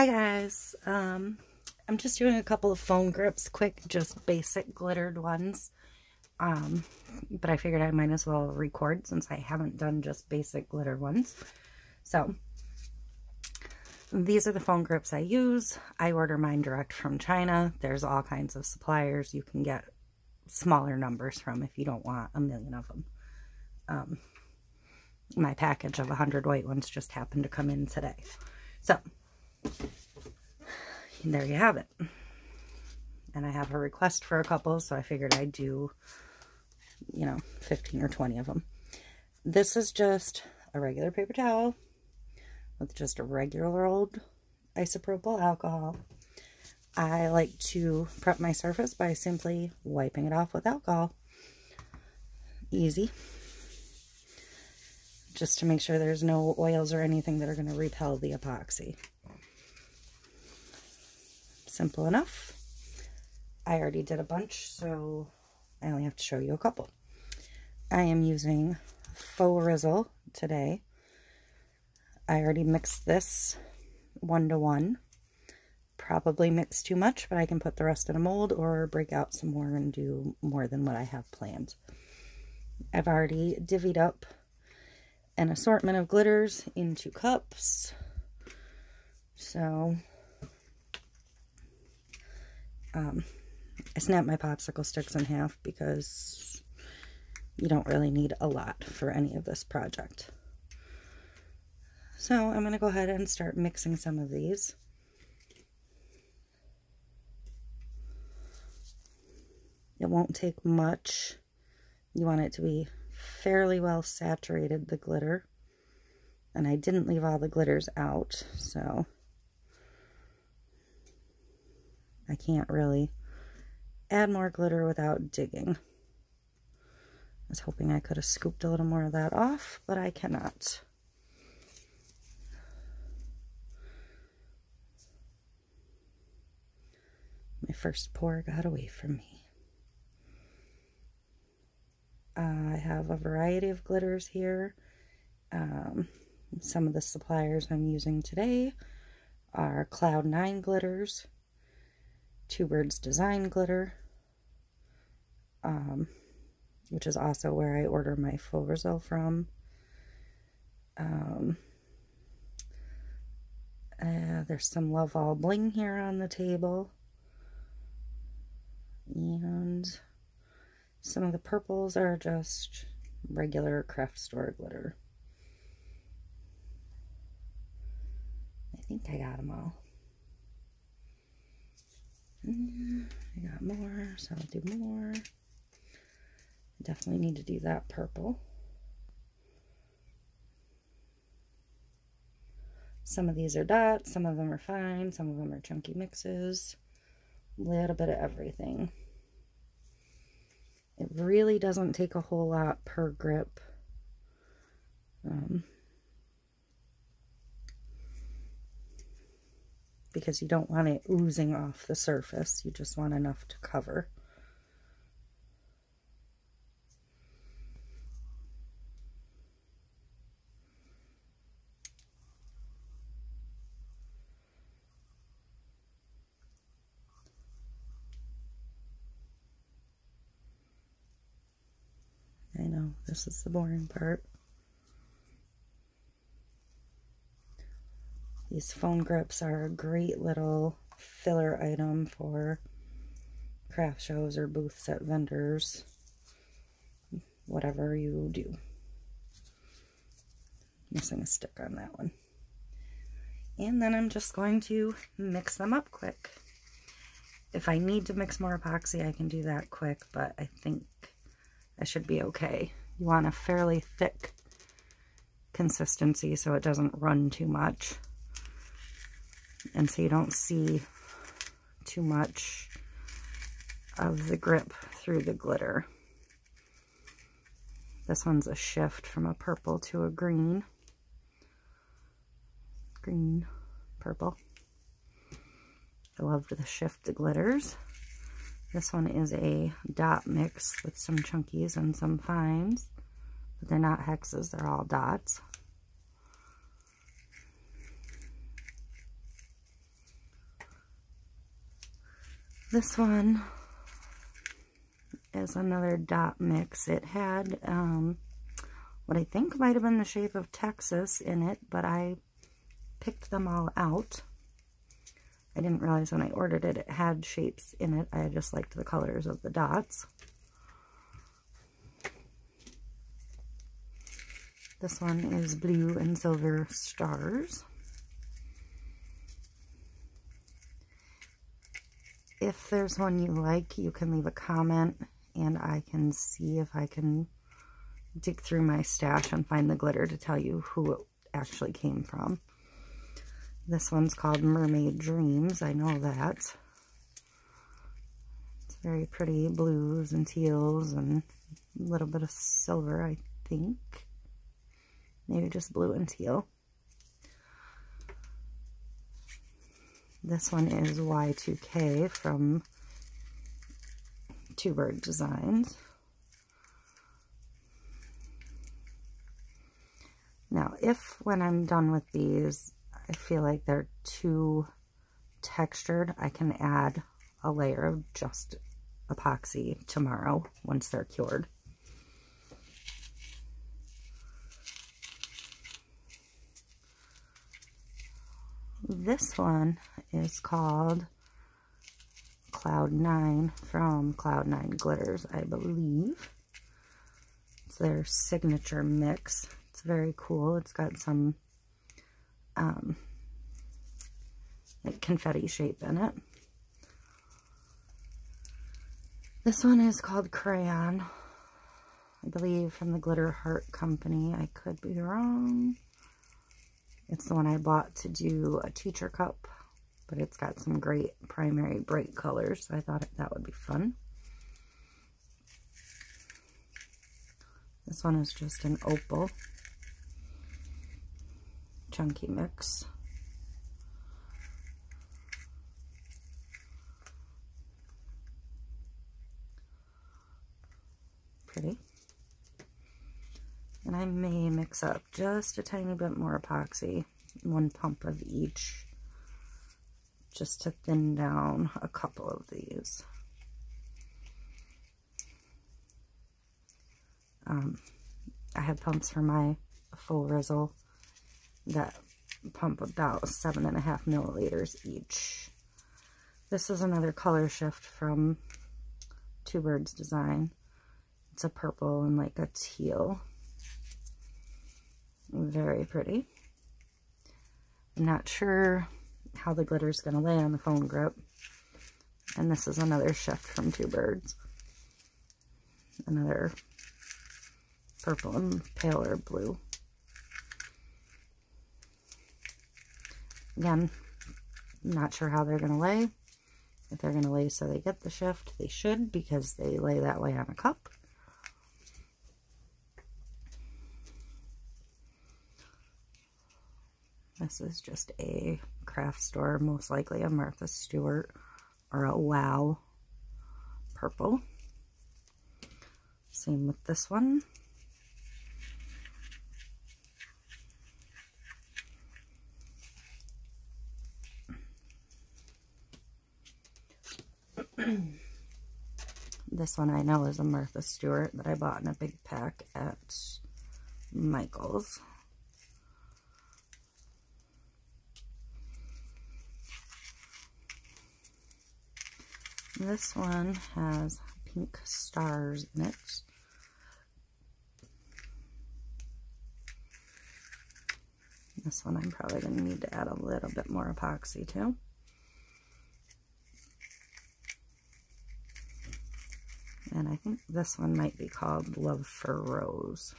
Hi guys, I'm just doing a couple of foam grips, quick, just basic glittered ones, but I figured I might as well record since I haven't done just basic glitter ones. So these are the foam grips I use. I order mine direct from China. There's all kinds of suppliers you can get smaller numbers from if you don't want a million of them. My package of 100 white ones just happened to come in today. So there you have it. And I have a request for a couple, so I figured I'd do, 15 or 20 of them. This is just a regular paper towel with just a regular old isopropyl alcohol. I like to prep my surface by simply wiping it off with alcohol. Easy. Just to make sure there's no oils or anything that are going to repel the epoxy. Simple enough. I already did a bunch, so I only have to show you a couple. I am using Faux Rizzle today. I already mixed this 1-to-1. Probably mixed too much, but I can put the rest in a mold or break out some more and do more than what I have planned. I've already divvied up an assortment of glitters into cups. So I snapped my popsicle sticks in half because you don't really need a lot for any of this project. So I'm going to go ahead and start mixing some of these. It won't take much. You want it to be fairly well saturated, the glitter. And I didn't leave all the glitters out, so I can't really add more glitter without digging. I was hoping I could have scooped a little more of that off, but I cannot. My first pour got away from me. I have a variety of glitters here. Some of the suppliers I'm using today are Cloud 9 glitters, Two Birds Design glitter, which is also where I order my Faux Rizzle from. There's some Love All Bling here on the table. And some of the purples are just regular craft store glitter. I think I got them all. I got more, so I'll do more. Definitely need to do that purple. Some of these are dots, some of them are fine, some of them are chunky mixes. A little bit of everything. It really doesn't take a whole lot per grip. Because you don't want it oozing off the surface. You just want enough to cover. I know, this is the boring part. These foam grips are a great little filler item for craft shows or booths at vendors, whatever you do. Missing a stick on that one. And then I'm just going to mix them up quick. If I need to mix more epoxy, I can do that quick, but I think I should be okay. You want a fairly thick consistency so it doesn't run too much. And so you don't see too much of the grip through the glitter. This one's a shift from a purple to a green. Green, purple. I love the shift the glitters. This one is a dot mix with some chunkies and some fines. But they're not hexes, they're all dots. This one is another dot mix. It had what I think might have been the shape of Texas in it, but I picked them all out. I didn't realize when I ordered it, it had shapes in it. I just liked the colors of the dots. This one is blue and silver stars. If there's one you like, you can leave a comment and I can see if I can dig through my stash and find the glitter to tell you who it actually came from. This one's called Mermaid Dreams. I know that. It's very pretty blues and teals and a little bit of silver, I think. Maybe just blue and teal. This one is Y2K from Two Bird Designs. Now, if when I'm done with these, I feel like they're too textured, I can add a layer of just epoxy tomorrow once they're cured. This one is called Cloud 9 from Cloud 9 Glitters, I believe. It's their signature mix. It's very cool. It's got some like confetti shape in it. This one is called Crayon, I believe, from the Glitter Heart Company. I could be wrong. It's the one I bought to do a teacher cup, but it's got some great primary bright colors, so I thought that would be fun. This one is just an opal chunky mix. Pretty. And I may mix up just a tiny bit more epoxy, 1 pump of each, just to thin down a couple of these. I have pumps for my full Rizzle that pump about 7.5 milliliters each. This is another color shift from Two Birds Design. It's a purple and like a teal. Very pretty. I'm not sure how the glitter is going to lay on the foam grip. And this is another shift from Two Birds. Another purple and paler blue. Again, not sure how they're going to lay. If they're going to lay so they get the shift, they should, because they lay that way on a cup. This is just a craft store, most likely a Martha Stewart or a Wow purple. Same with this one. This one I know is a Martha Stewart that I bought in a big pack at Michael's. This one has pink stars in it. This one I'm probably going to need to add a little bit more epoxy to. And I think this one might be called Love for Rose.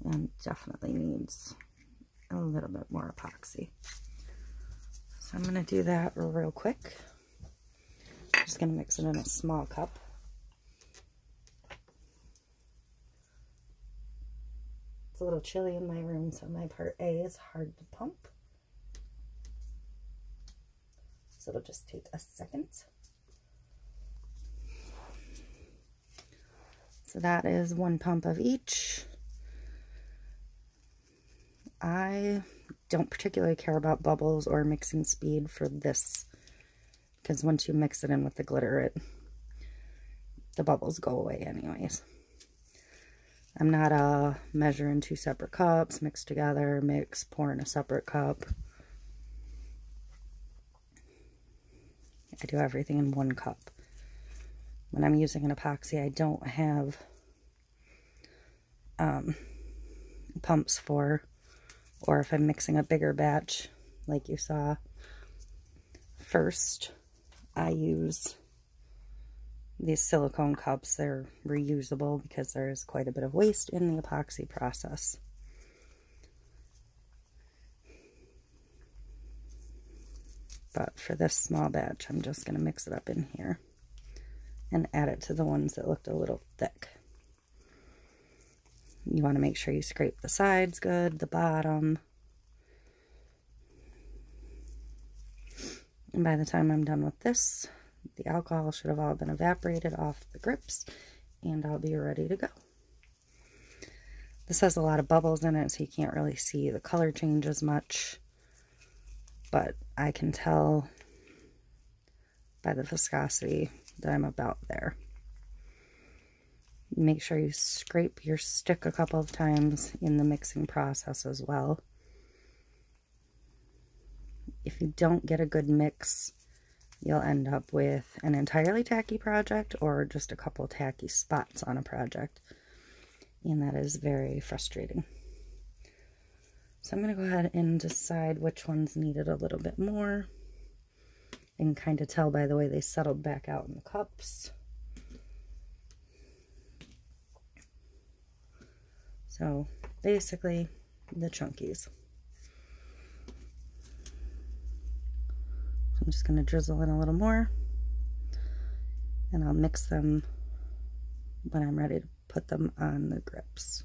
And definitely needs a little bit more epoxy. So I'm going to do that real quick. I'm just going to mix it in a small cup. It's a little chilly in my room, so my part A is hard to pump. So it'll just take a second. So that is 1 pump of each. I don't particularly care about bubbles or mixing speed for this because once you mix it in with the glitter, the bubbles go away anyways. I'm not measuring 2 separate cups, mix together, mix, pour in a separate cup. I do everything in 1 cup. When I'm using an epoxy, I don't have pumps for, or if I'm mixing a bigger batch, like you saw, first I use these silicone cups. They're reusable because there's quite a bit of waste in the epoxy process. But for this small batch, I'm just going to mix it up in here and add it to the ones that looked a little thick. You want to make sure you scrape the sides good, the bottom. And by the time I'm done with this, the alcohol should have all been evaporated off the grips, and I'll be ready to go. This has a lot of bubbles in it, so you can't really see the color change as much, but I can tell by the viscosity that I'm about there. Make sure you scrape your stick a couple of times in the mixing process as well. If you don't get a good mix, you'll end up with an entirely tacky project or just a couple tacky spots on a project, and that is very frustrating. So I'm going to go ahead and decide which ones needed a little bit more. I can kind of tell by the way they settled back out in the cups. So basically the chunkies. So I'm just going to drizzle in a little more, and I'll mix them when I'm ready to put them on the grips.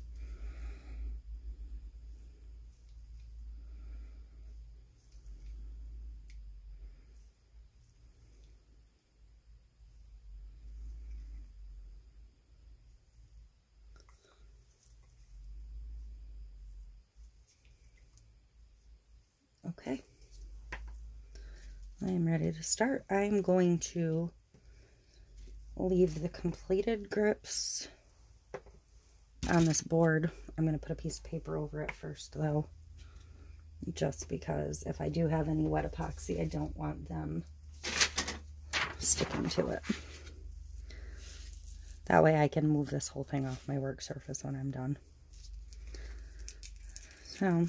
Okay, I am ready to start. I'm going to leave the completed grips on this board. I'm going to put a piece of paper over it first though, just because if I do have any wet epoxy, I don't want them sticking to it. That way I can move this whole thing off my work surface when I'm done. So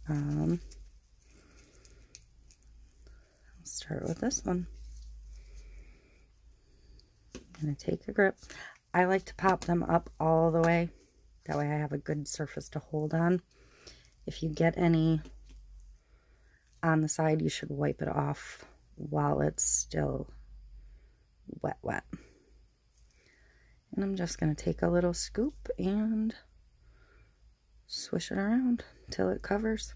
I'll start with this one. I'm going to take a grip. I like to pop them up all the way. That way I have a good surface to hold on. If you get any on the side, you should wipe it off while it's still wet. And I'm just going to take a little scoop and swish it around until it covers.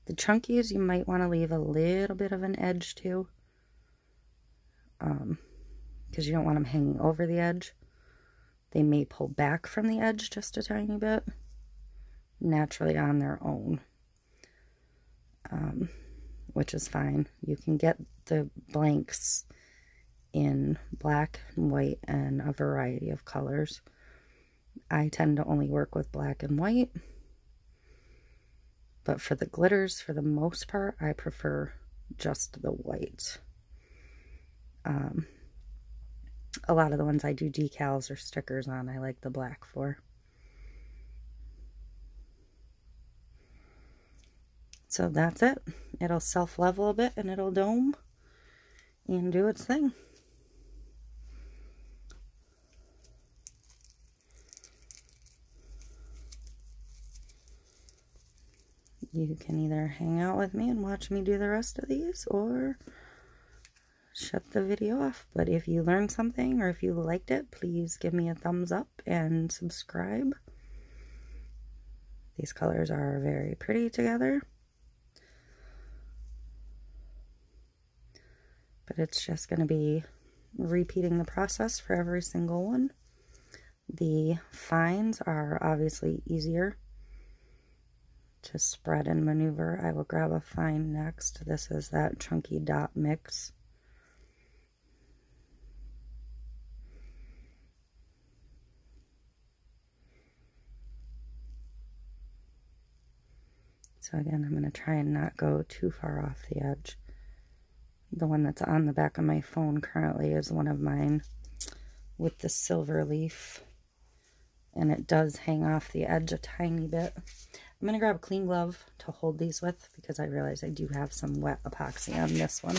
The chunkies, you might want to leave a little bit of an edge too, because you don't want them hanging over the edge. They may pull back from the edge just a tiny bit naturally on their own, which is fine. You can get the blanks in black and white and a variety of colors. I tend to only work with black and white, but for the glitters, for the most part, I prefer just the white. A lot of the ones I do decals or stickers on, I like the black for. So that's it. It'll self-level a bit and it'll dome and do its thing. You can either hang out with me and watch me do the rest of these, or shut the video off. But if you learned something or if you liked it, please give me a thumbs up and subscribe. These colors are very pretty together. But it's just going to be repeating the process for every single one. The fines are obviously easier to spread and maneuver. I will grab a fine next. This is that chunky dot mix. So again, I'm going to try and not go too far off the edge. The one that's on the back of my phone currently is one of mine with the silver leaf. And it does hang off the edge a tiny bit. I'm going to grab a clean glove to hold these with because I realize I do have some wet epoxy on this one.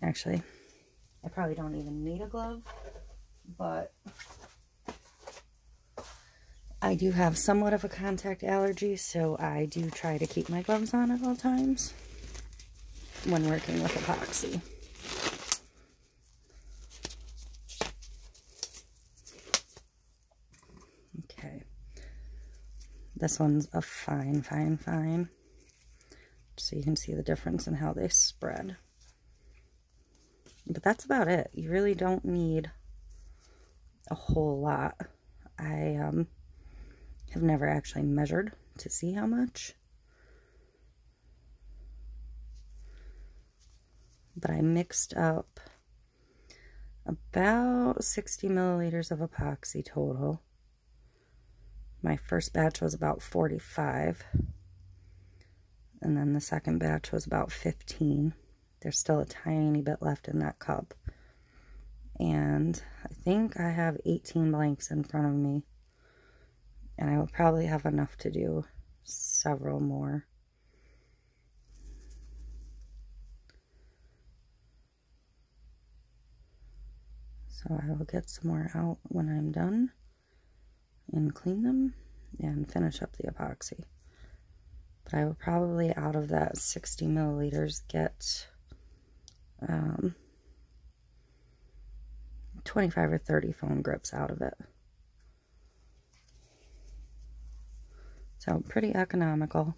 Actually, I probably don't even need a glove, but I do have somewhat of a contact allergy, so I do try to keep my gloves on at all times when working with epoxy. Okay, this one's a fine, so you can see the difference in how they spread. But that's about it. You really don't need a whole lot. I have never actually measured to see how much. But I mixed up about 60 milliliters of epoxy total. My first batch was about 45. And then the second batch was about 15. There's still a tiny bit left in that cup. And I think I have 18 blanks in front of me. And I will probably have enough to do several more. So I will get some more out when I'm done and clean them and finish up the epoxy. But I will probably, out of that 60 milliliters, get 25 or 30 phone grips out of it. So pretty economical.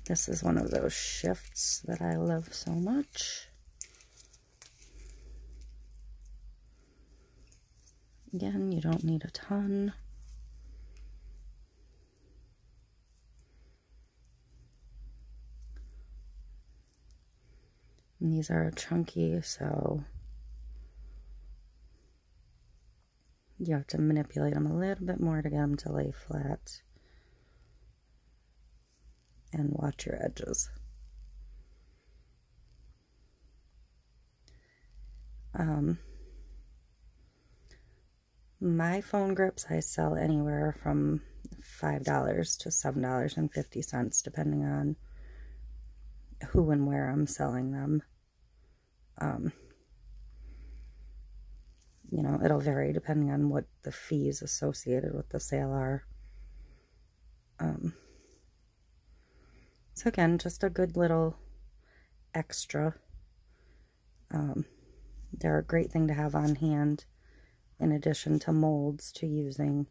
This is one of those shifts that I love so much. Again, you don't need a ton. And these are chunky, so you have to manipulate them a little bit more to get them to lay flat. And watch your edges. My phone grips I sell anywhere from $5 to $7.50, depending on who and where I'm selling them. You know, it'll vary depending on what the fees associated with the sale are. So again, just a good little extra. They're a great thing to have on hand in addition to molds, to using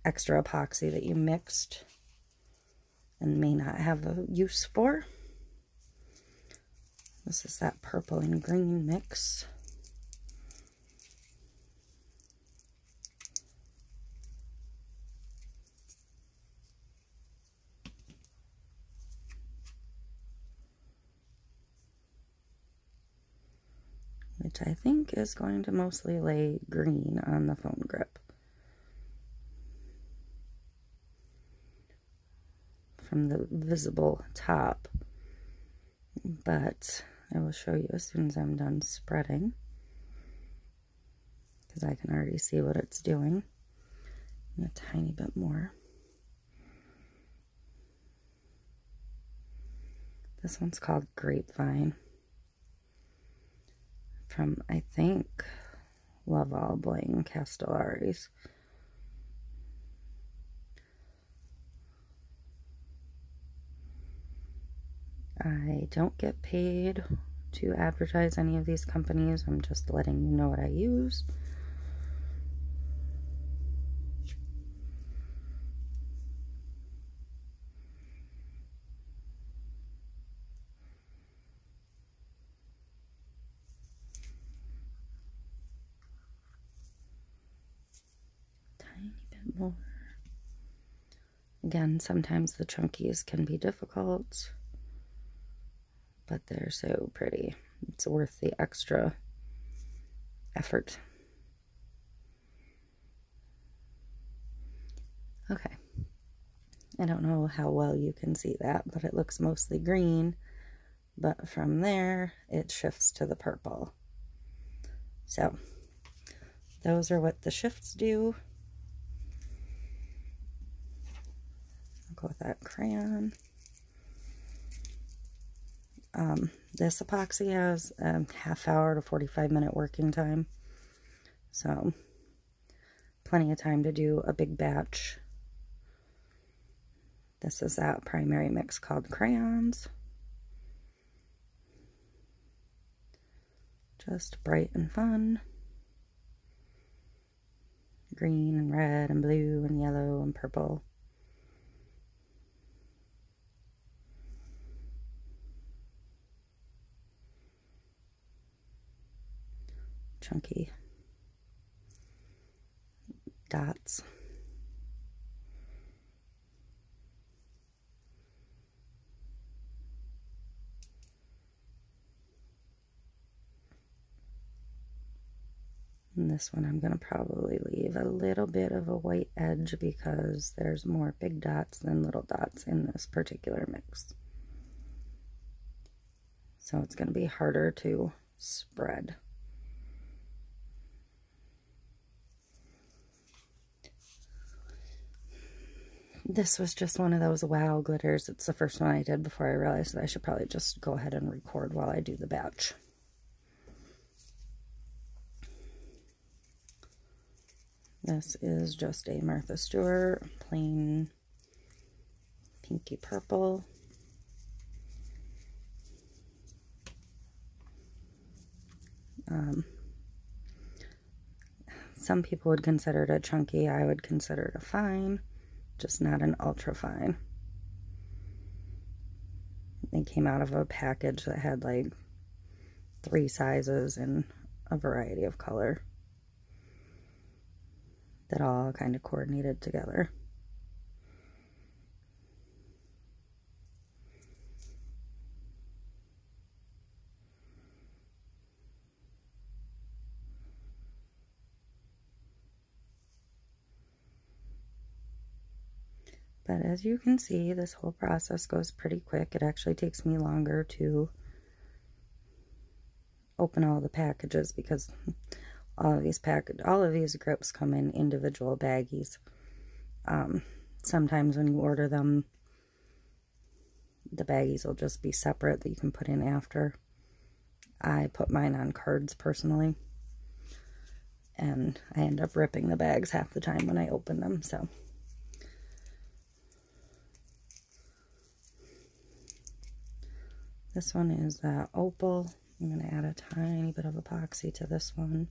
extra epoxy that you mixed and may not have a use for. This is that purple and green mix. Which I think is going to mostly lay green on the phone grip. From the visible top. But I will show you as soon as I'm done spreading, because I can already see what it's doing. And a tiny bit more. This one's called Grapevine. From, I think, Love All Bling Castellaris. I don't get paid to advertise any of these companies. I'm just letting you know what I use. Tiny bit more. Again, sometimes the chunkies can be difficult, but they're so pretty. It's worth the extra effort. Okay. I don't know how well you can see that, but it looks mostly green. But from there, it shifts to the purple. So, those are what the shifts do. I'll go with that crayon. This epoxy has a half-hour to 45-minute working time. So, plenty of time to do a big batch. This is that primary mix called crayons. Just bright and fun. Green and red and blue and yellow and purple. Chunky dots. And this one I'm going to probably leave a little bit of a white edge because there's more big dots than little dots in this particular mix. So it's going to be harder to spread. This was just one of those wow glitters. It's the first one I did before I realized that I should probably just go ahead and record while I do the batch. This is just a Martha Stewart plain pinky purple. Some people would consider it a chunky. I would consider it a fine, just not an ultra fine. It came out of a package that had like 3 sizes in a variety of color that all kind of coordinated together. But as you can see, this whole process goes pretty quick. It actually takes me longer to open all the packages because all of these grips come in individual baggies. Sometimes when you order them, the baggies will just be separate that you can put in after. I put mine on cards personally, and I end up ripping the bags half the time when I open them, so. This one is that opal. I'm going to add a tiny bit of epoxy to this one.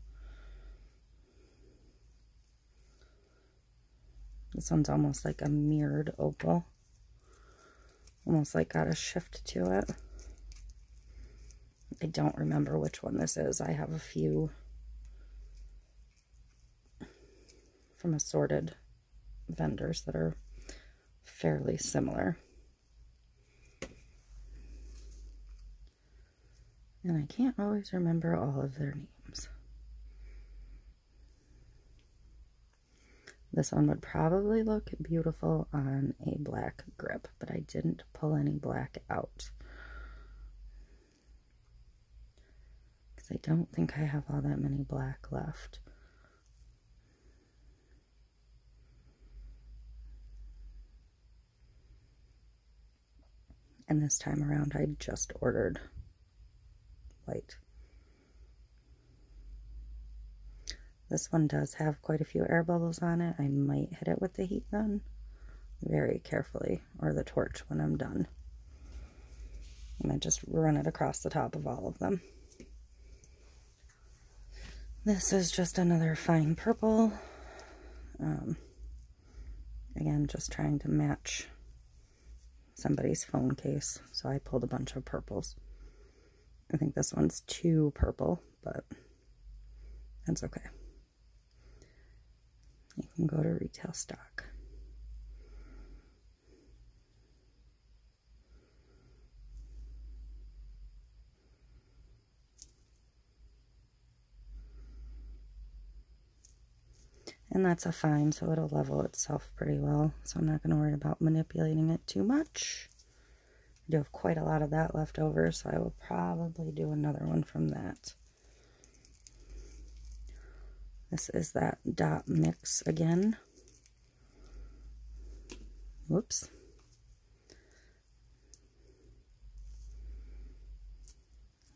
This one's almost like a mirrored opal. Almost like got a shift to it. I don't remember which one this is. I have a few from assorted vendors that are fairly similar. And I can't always remember all of their names. This one would probably look beautiful on a black grip, but I didn't pull any black out. Because I don't think I have all that many black left. And this time around I just ordered white. This one does have quite a few air bubbles on it. I might hit it with the heat gun very carefully, or the torch when I'm done. I might just run it across the top of all of them. This is just another fine purple. Again, just trying to match somebody's phone case, so I pulled a bunch of purples. I think this one's too purple, but that's okay. You can go to retail stock. And that's a fine, so it'll level itself pretty well. So I'm not going to worry about manipulating it too much. I do have quite a lot of that left over, so I will probably do another one from that. This is that dot mix again. Whoops.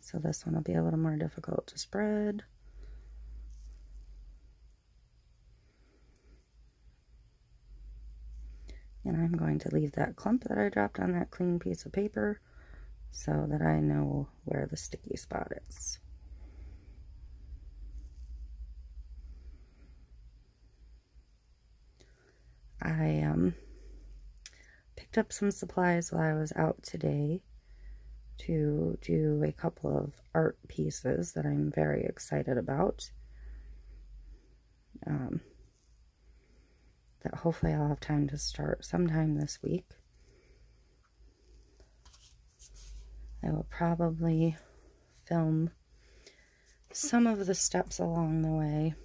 So this one will be a little more difficult to spread. And I'm going to leave that clump that I dropped on that clean piece of paper so that I know where the sticky spot is. I picked up some supplies while I was out today to do a couple of art pieces that I'm very excited about. That hopefully I'll have time to start sometime this week. I will probably film some of the steps along the way.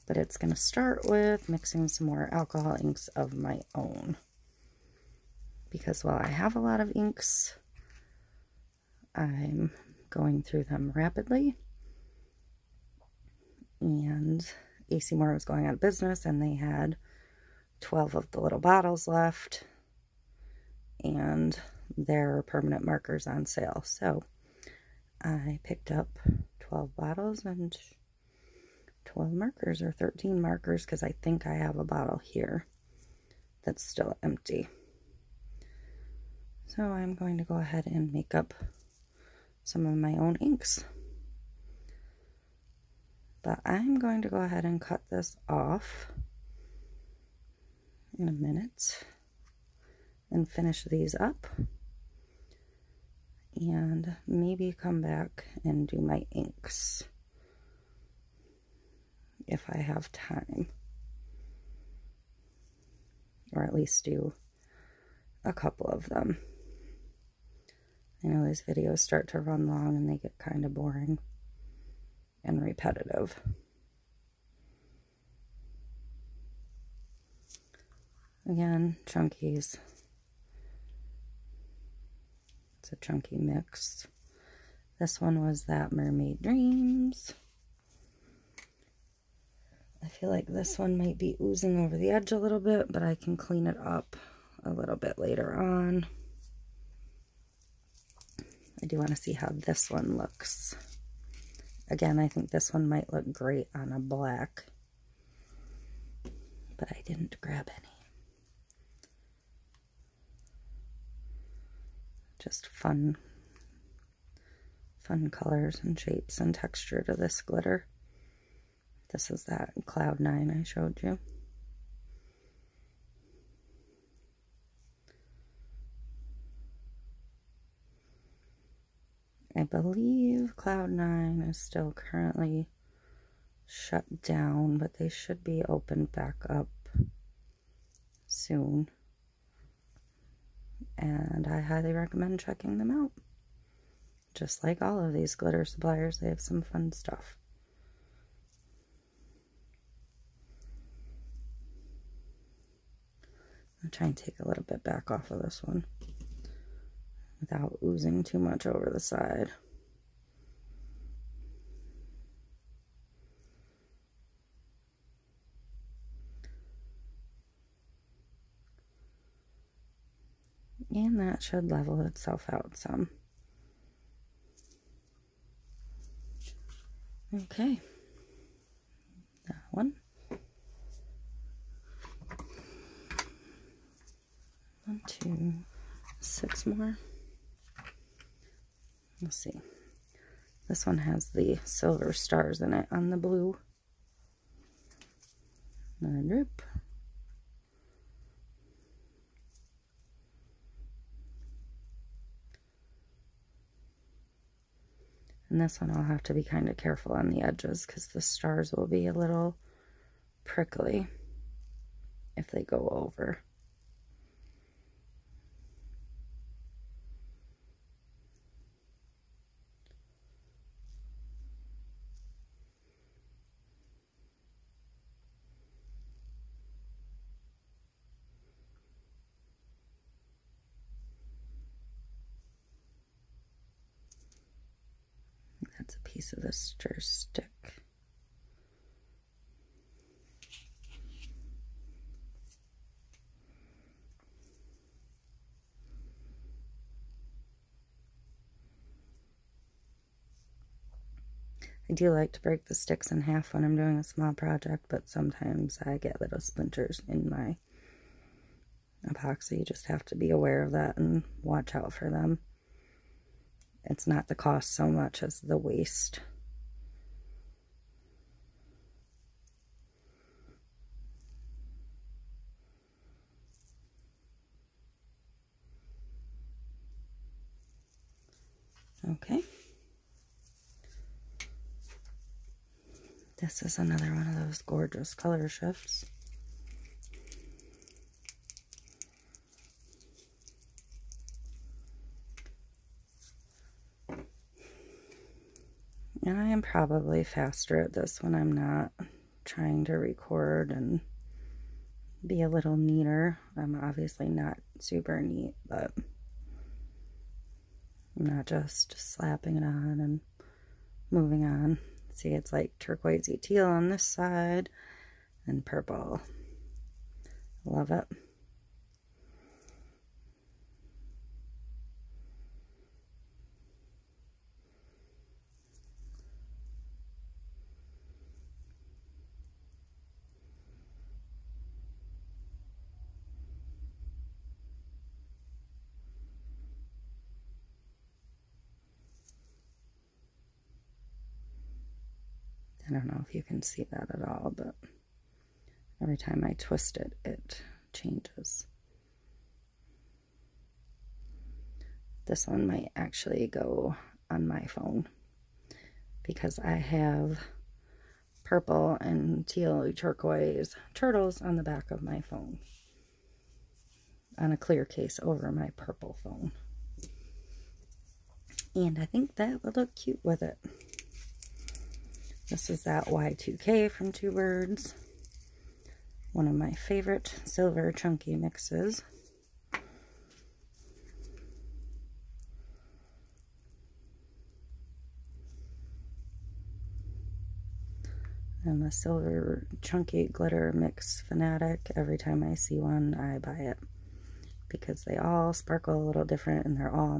But it's going to start with mixing some more alcohol inks of my own. Because while I have a lot of inks, I'm going through them rapidly. And AC Moore was going out of business, and they had 12 of the little bottles left, and their permanent markers on sale. So I picked up 12 bottles and 12 markers, or 13 markers, because I think I have a bottle here that's still empty. So I'm going to go ahead and make up some of my own inks. But I'm going to go ahead and cut this off in a minute and finish these up, and maybe come back and do my inks if I have time, or at least do a couple of them. I know these videos start to run long and they get kind of boring and repetitive. Again, chunkies. It's a chunky mix. This one was that Mermaid Dreams. I feel like this one might be oozing over the edge a little bit, but I can clean it up a little bit later on. I do want to see how this one looks. Again, I think this one might look great on a black, but I didn't grab any. Just fun colors and shapes and texture to this glitter. This is that Cloud 9 I showed you. I believe Cloud 9 is still currently shut down, but they should be opened back up soon. And I highly recommend checking them out. Just like all of these glitter suppliers, they have some fun stuff. I'll try and take a little bit back off of this one without oozing too much over the side. And that should level itself out some. Okay, that one. 1, 2, 6 more. Let's see. This one has the silver stars in it on the blue. Another drip. And this one I'll have to be kind of careful on the edges because the stars will be a little prickly if they go over. That's a piece of the stir stick. I do like to break the sticks in half when I'm doing a small project, but sometimes I get little splinters in my epoxy. You just have to be aware of that and watch out for them. It's not the cost so much as the waste. Okay. This is another one of those gorgeous color shifts. And I am probably faster at this when I'm not trying to record and be a little neater. I'm obviously not super neat, but I'm not just slapping it on and moving on. See, it's like turquoisey teal on this side and purple. Love it. I don't know if you can see that at all, but every time I twist it, it changes. This one might actually go on my phone because I have purple and teal turquoise turtles on the back of my phone on a clear case over my purple phone. And I think that would look cute with it. This is that Y2K from Two Birds. One of my favorite silver chunky mixes. I'm a silver chunky glitter mix fanatic. Every time I see one, I buy it because they all sparkle a little different and they're all